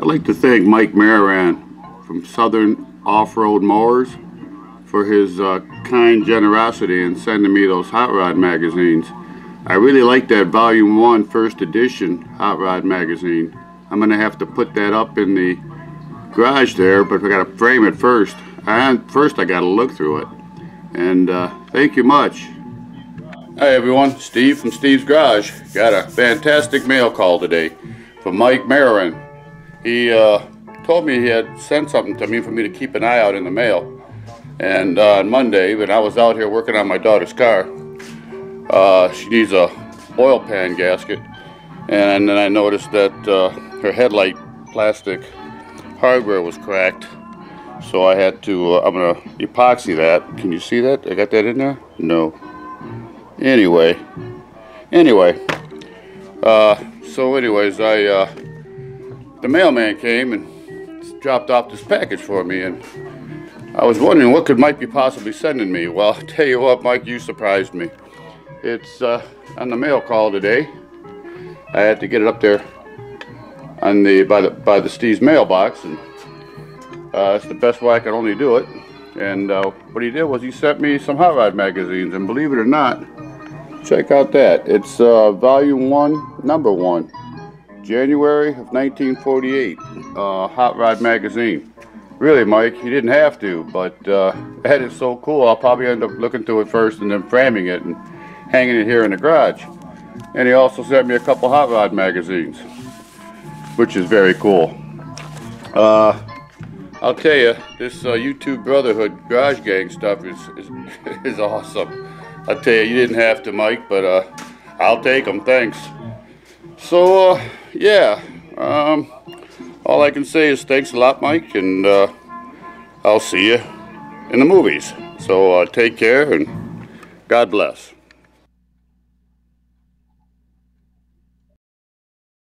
I'd like to thank Mike Maran from Southern Off-Road Mowers for his kind generosity in sending me those Hot Rod magazines. I really like that Volume 1 First Edition Hot Rod magazine. I'm going to have to put that up in the garage there, but I got to frame it first. First I got to look through it. And thank you much. Hi everyone, Steve from Steve's Garage. Got a fantastic mail call today from Mike Marin. He told me he had sent something to me for me to keep an eye out in the mail. And on Monday, when I was out here working on my daughter's car, she needs a oil pan gasket. And then I noticed that her headlight plastic hardware was cracked. So I had to, I'm going to epoxy that. Can you see that? I got that in there? No. Anyway, so anyways, the mailman came and dropped off this package for me, and I was wondering what Mike be possibly sending me. Well, I'll tell you what, Mike, you surprised me. It's on the mail call today. I had to get it up there on by the Steve's mailbox, and it's the best way I could only do it. And what he did was he sent me some Hot Rod magazines, and believe it or not, check out that. It's Volume 1, Number 1, January of 1948, Hot Rod magazine. Really, Mike, you didn't have to, but that is so cool. I'll probably end up looking through it first and then framing it and hanging it here in the garage. And he also sent me a couple Hot Rod magazines, which is very cool. I'll tell you, this YouTube Brotherhood Garage Gang stuff is awesome. I'll tell you, you didn't have to, Mike, but I'll take them, thanks. So, yeah, all I can say is thanks a lot, Mike, and I'll see you in the movies. So take care, and God bless.